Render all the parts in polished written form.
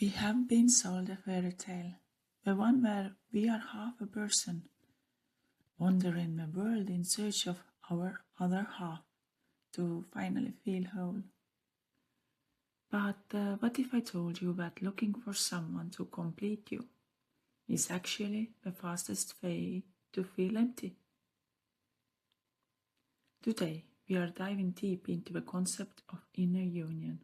We have been sold a fairy tale, the one where we are half a person, wandering the world in search of our other half to finally feel whole. But what if I told you that looking for someone to complete you is actually the fastest way to feel empty? Today, we are diving deep into the concept of inner union,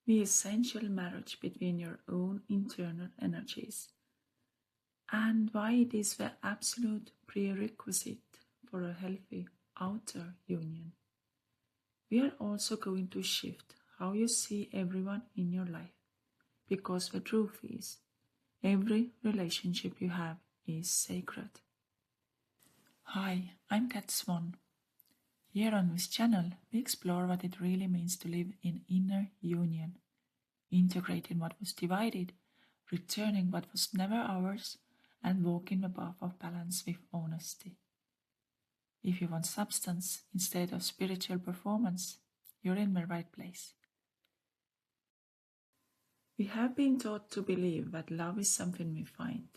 the essential marriage between your own internal energies, and why it is the absolute prerequisite for a healthy outer union. We are also going to shift how you see everyone in your life, because the truth is, every relationship you have is sacred. Hi, I'm Kat Swan. Here on this channel, we explore what it really means to live in inner union, integrating what was divided, returning what was never ours, and walking the path of balance with honesty. If you want substance instead of spiritual performance, you're in the right place. We have been taught to believe that love is something we find,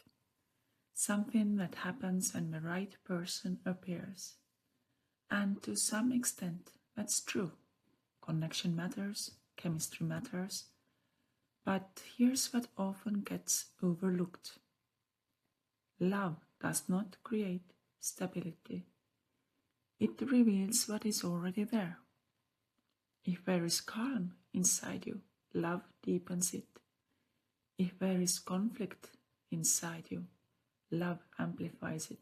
something that happens when the right person appears. And to some extent, that's true. Connection matters, chemistry matters. But here's what often gets overlooked. Love does not create stability. It reveals what is already there. If there is calm inside you, love deepens it. If there is conflict inside you, love amplifies it.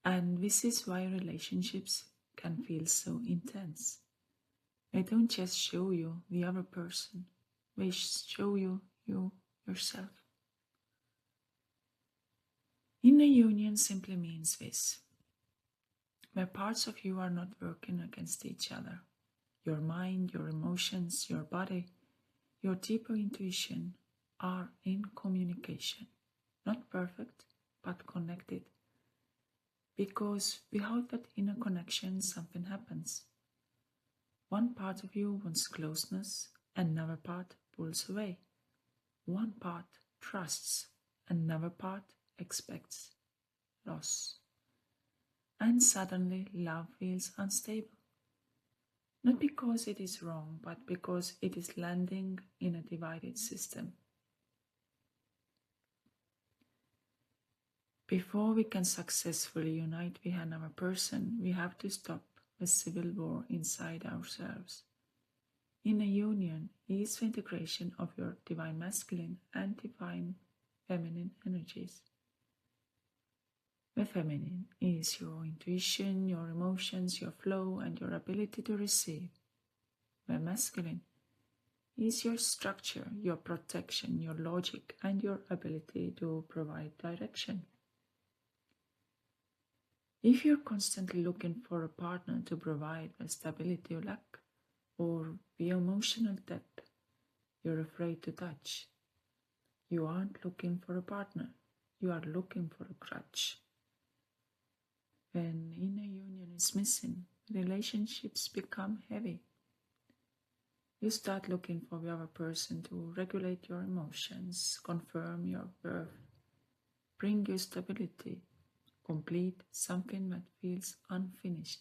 And this is why relationships can feel so intense. They don't just show you the other person, they show you yourself. Inner union simply means this, where parts of you are not working against each other. Your mind, your emotions, your body, your deeper intuition are in communication. Not perfect, but connected. Because without that inner connection, something happens. One part of you wants closeness, another part pulls away. One part trusts, another part expects loss. And suddenly love feels unstable. Not because it is wrong, but because it is landing in a divided system. Before we can successfully unite with another person, we have to stop the civil war inside ourselves. Inner union is the integration of your divine masculine and divine feminine energies. The feminine is your intuition, your emotions, your flow, and your ability to receive. The masculine is your structure, your protection, your logic, and your ability to provide direction. If you're constantly looking for a partner to provide the stability you lack, or the emotional depth you're afraid to touch, you aren't looking for a partner, you are looking for a crutch. When inner union is missing, relationships become heavy. You start looking for the other person to regulate your emotions, confirm your worth, bring you stability, complete something that feels unfinished.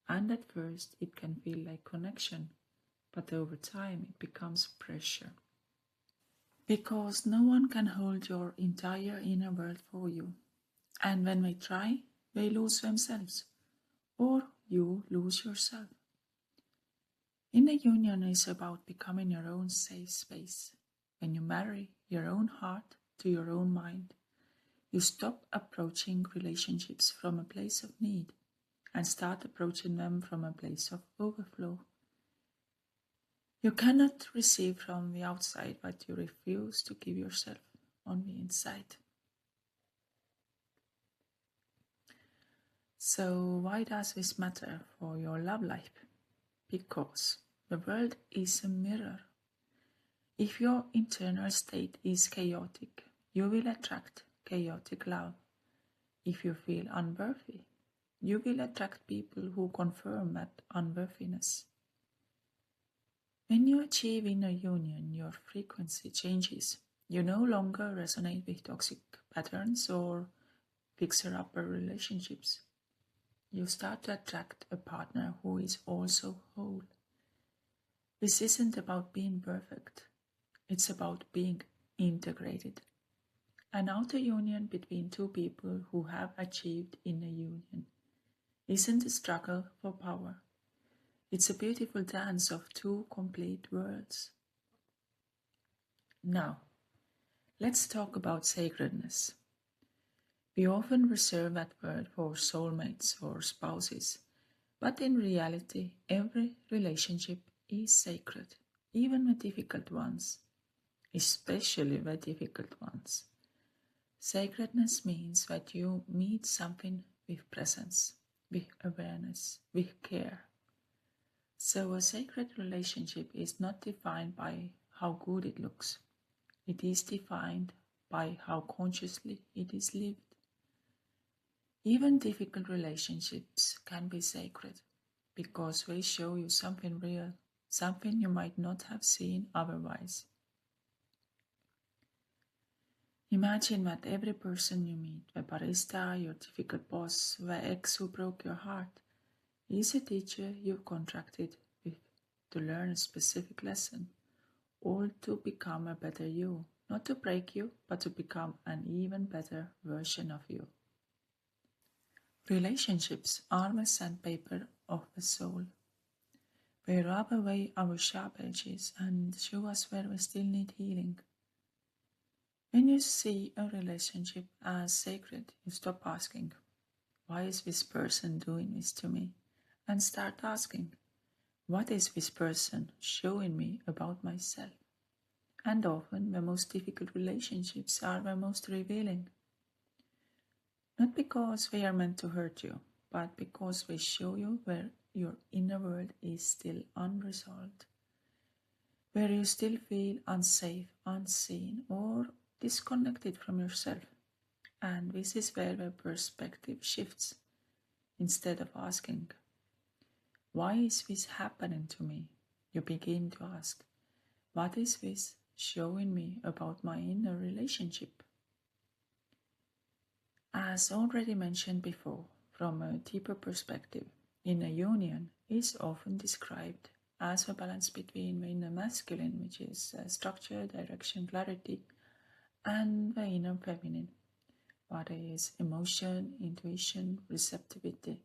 And at first it can feel like connection, but over time it becomes pressure. Because no one can hold your entire inner world for you. And when they try, they lose themselves, or you lose yourself. Inner union is about becoming your own safe space. When you marry your own heart to your own mind, you stop approaching relationships from a place of need and start approaching them from a place of overflow. You cannot receive from the outside what you refuse to give yourself on the inside. So why does this matter for your love life? Because the world is a mirror. If your internal state is chaotic, you will attract chaotic love. If you feel unworthy, you will attract people who confirm that unworthiness. When you achieve inner union, your frequency changes. You no longer resonate with toxic patterns or fixer-upper relationships. You start to attract a partner who is also whole. This isn't about being perfect, it's about being integrated. An outer union between two people who have achieved inner union isn't a struggle for power. It's a beautiful dance of two complete worlds. Now, let's talk about sacredness. We often reserve that word for soulmates or spouses, but in reality, every relationship is sacred, even the difficult ones, especially the difficult ones. Sacredness means that you meet something with presence, with awareness, with care. So a sacred relationship is not defined by how good it looks. It is defined by how consciously it is lived. Even difficult relationships can be sacred because they show you something real, something you might not have seen otherwise. Imagine that every person you meet, the barista, your difficult boss, the ex who broke your heart, is a teacher you've contracted with to learn a specific lesson, all to become a better you, not to break you, but to become an even better version of you. Relationships are the sandpaper of the soul. They rub away our sharp edges and show us where we still need healing. When you see a relationship as sacred, you stop asking, why is this person doing this to me? And start asking, what is this person showing me about myself? And often the most difficult relationships are the most revealing. Not because they are meant to hurt you, but because they show you where your inner world is still unresolved, where you still feel unsafe, unseen, or disconnected from yourself. And this is where the perspective shifts. Instead of asking, why is this happening to me? You begin to ask, what is this showing me about my inner relationship? As already mentioned before, from a deeper perspective, inner union is often described as a balance between the inner masculine, which is structure, direction, clarity, and the inner feminine, what is emotion, intuition, receptivity.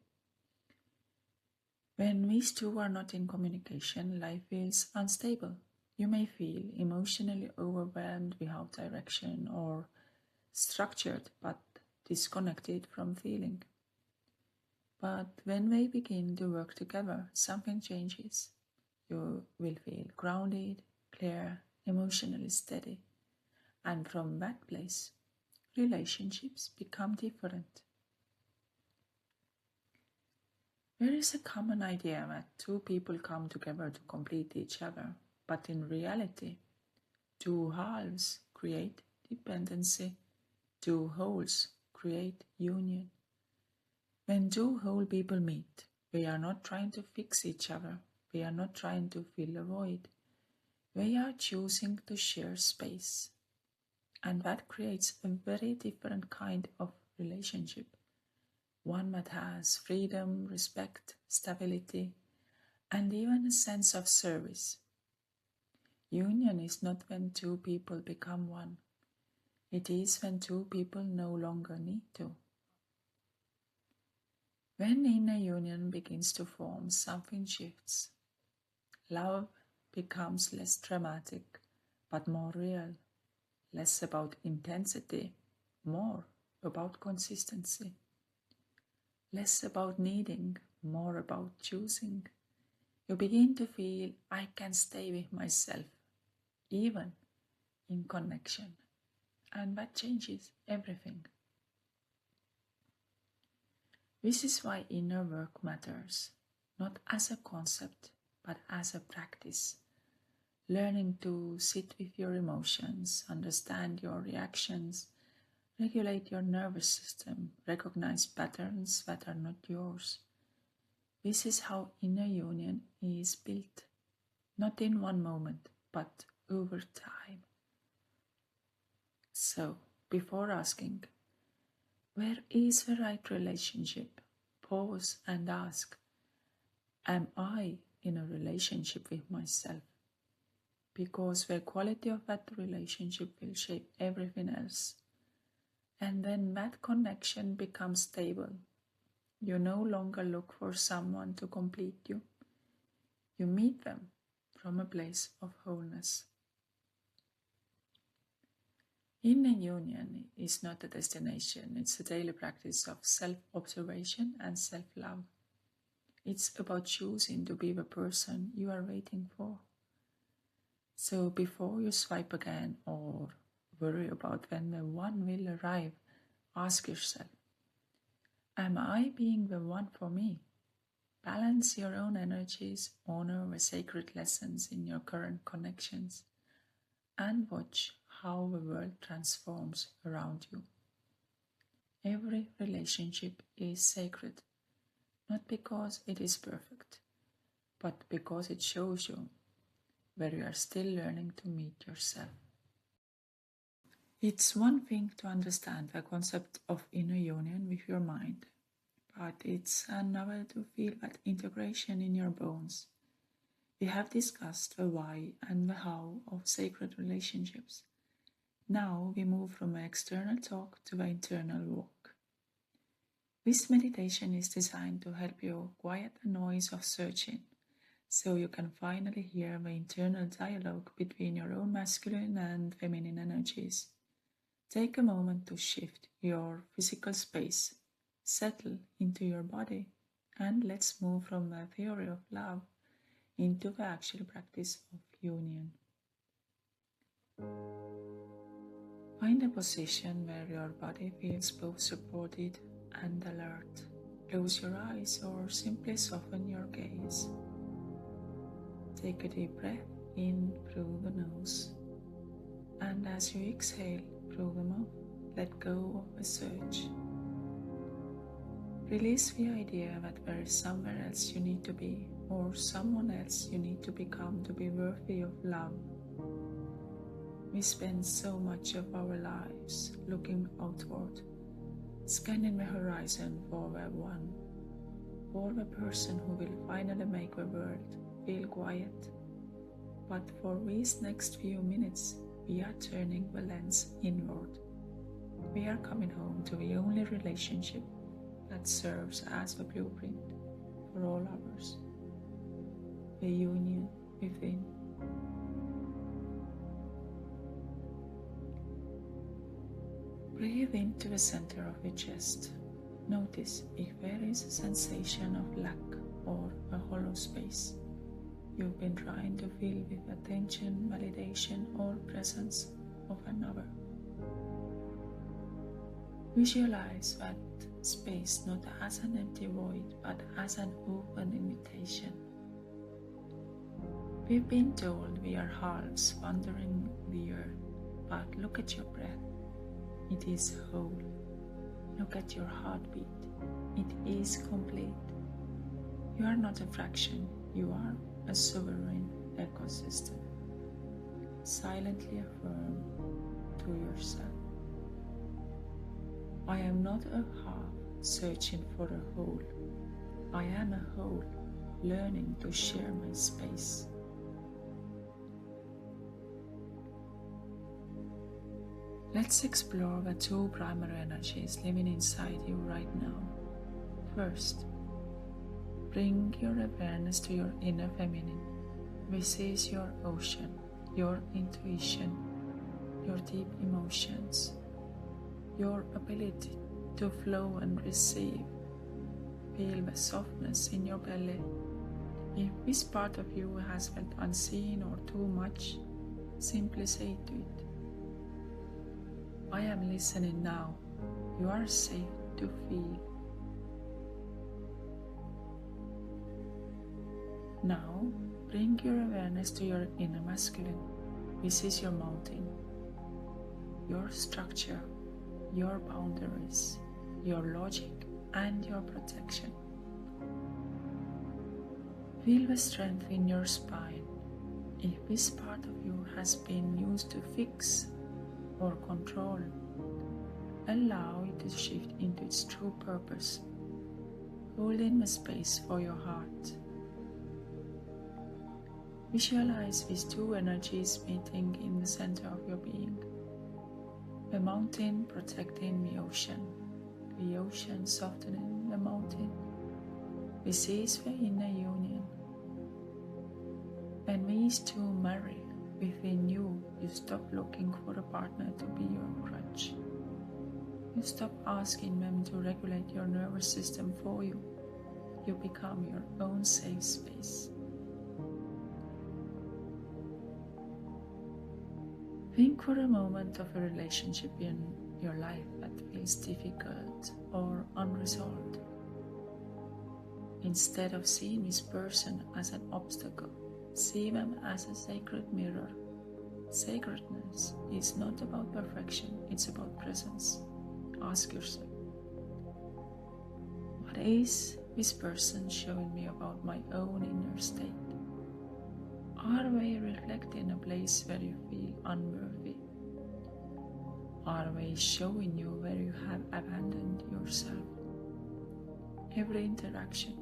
When these two are not in communication, life feels unstable. You may feel emotionally overwhelmed without direction or structured but disconnected from feeling. But when they begin to work together, something changes. You will feel grounded, clear, emotionally steady. And from that place, relationships become different. There is a common idea that two people come together to complete each other, but in reality, two halves create dependency, two wholes create union. When two whole people meet, they are not trying to fix each other, they are not trying to fill a void, they are choosing to share space. And that creates a very different kind of relationship. One that has freedom, respect, stability, and even a sense of service. Union is not when two people become one. It is when two people no longer need to. When inner union begins to form, something shifts. Love becomes less dramatic, but more real. Less about intensity, more about consistency. Less about needing, more about choosing. You begin to feel, I can stay with myself, even in connection. And that changes everything. This is why inner work matters, not as a concept, but as a practice. Learning to sit with your emotions, understand your reactions, regulate your nervous system, recognize patterns that are not yours. This is how inner union is built, not in one moment, but over time. So, before asking, where is the right relationship? Pause and ask, am I in a relationship with myself? Because the quality of that relationship will shape everything else. And when that connection becomes stable, you no longer look for someone to complete you. You meet them from a place of wholeness. Inner union is not a destination, it's a daily practice of self-observation and self-love. It's about choosing to be the person you are waiting for. So before you swipe again or worry about when the one will arrive, ask yourself, am I being the one for me? Balance your own energies, honor the sacred lessons in your current connections, and watch how the world transforms around you. Every relationship is sacred, not because it is perfect, but because it shows you where you are still learning to meet yourself. It's one thing to understand the concept of inner union with your mind, but it's another to feel that integration in your bones. We have discussed the why and the how of sacred relationships. Now we move from an external talk to the internal walk. This meditation is designed to help you quiet the noise of searching, so you can finally hear the internal dialogue between your own masculine and feminine energies. Take a moment to shift your physical space, settle into your body, and let's move from the theory of love into the actual practice of union. Find a position where your body feels both supported and alert. Close your eyes or simply soften your gaze. Take a deep breath in through the nose, and as you exhale through the mouth, let go of the search. Release the idea that there is somewhere else you need to be, or someone else you need to become to be worthy of love. We spend so much of our lives looking outward, scanning the horizon for the one, for the person who will finally make the world feel quiet. But for these next few minutes, we are turning the lens inward. We are coming home to the only relationship that serves as the blueprint for all others, the union within. Breathe into the center of your chest. Notice if there is a sensation of lack or a hollow space you've been trying to fill with attention, validation, or presence of another. Visualize that space not as an empty void, but as an open invitation. We've been told we are halves wandering the earth, but look at your breath. It is whole. Look at your heartbeat. It is complete. You are not a fraction. You are a sovereign ecosystem. Silently affirm to yourself, I am not a half searching for a whole. I am a whole learning to share my space. Let's explore the two primary energies living inside you right now. First, bring your awareness to your inner feminine. This is your ocean, your intuition, your deep emotions, your ability to flow and receive. Feel the softness in your belly. If this part of you has felt unseen or too much, simply say to it, I am listening now. You are safe to feel. Now, bring your awareness to your inner masculine. This is your mountain, your structure, your boundaries, your logic, and your protection. Feel the strength in your spine, If this part of you has been used to fix or control, allow it to shift into its true purpose. Hold in the space for your heart. Visualize these two energies meeting in the center of your being. The mountain protecting the ocean softening the mountain. This is the inner union. When these two marry within you, you stop looking for a partner to be your crutch. You stop asking them to regulate your nervous system for you. You become your own safe space. Think for a moment of a relationship in your life that feels difficult or unresolved. Instead of seeing this person as an obstacle, see them as a sacred mirror. Sacredness is not about perfection, it's about presence. Ask yourself, what is this person showing me about my own inner state? Are they reflecting a place where you feel unworthy? Are they showing you where you have abandoned yourself? Every interaction,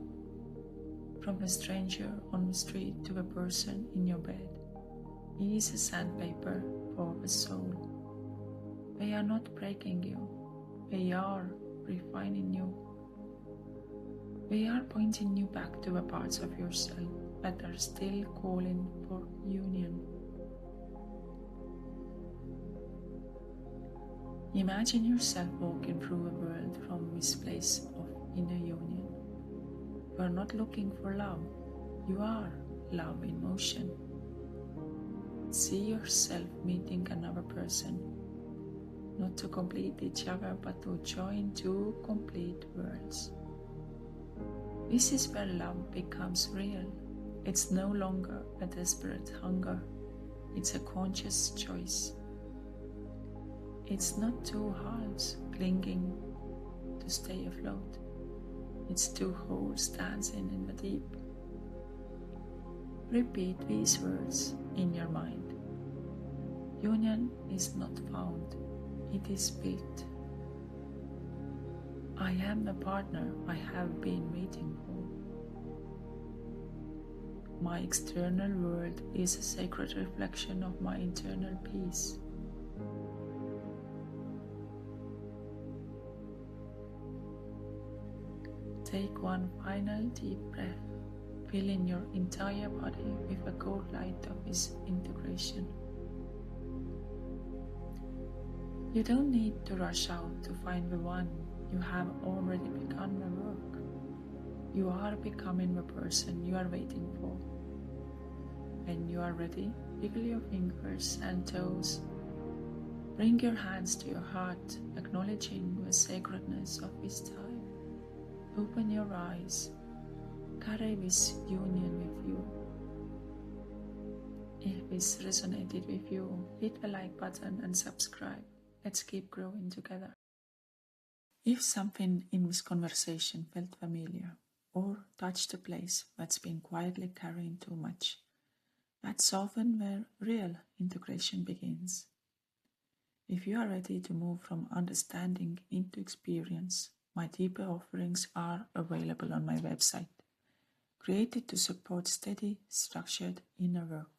from a stranger on the street to a person in your bed, is a sandpaper for the soul. They are not breaking you, they are refining you. They are pointing you back to the parts of yourself that are still calling for union. Imagine yourself walking through a world from this place of inner union. You are not looking for love, you are love in motion. See yourself meeting another person, not to complete each other but to join two complete worlds. This is where love becomes real. It's no longer a desperate hunger, it's a conscious choice. It's not two halves clinging to stay afloat, it's two wholes dancing in the deep. Repeat these words in your mind. Union is not found, it is built. I am the partner I have been waiting for. My external world is a sacred reflection of my internal peace. Take one final deep breath, filling your entire body with the cold light of this integration. You don't need to rush out to find the one. You have already begun the work. You are becoming the person you are waiting for. When you are ready, wiggle your fingers and toes. Bring your hands to your heart, acknowledging the sacredness of this time. Open your eyes. Carry this union with you. If this resonated with you, hit the like button and subscribe. Let's keep growing together. If something in this conversation felt familiar or touched a place that's been quietly carrying too much, that's often where real integration begins. If you are ready to move from understanding into experience, my deeper offerings are available on my website, created to support steady, structured inner work.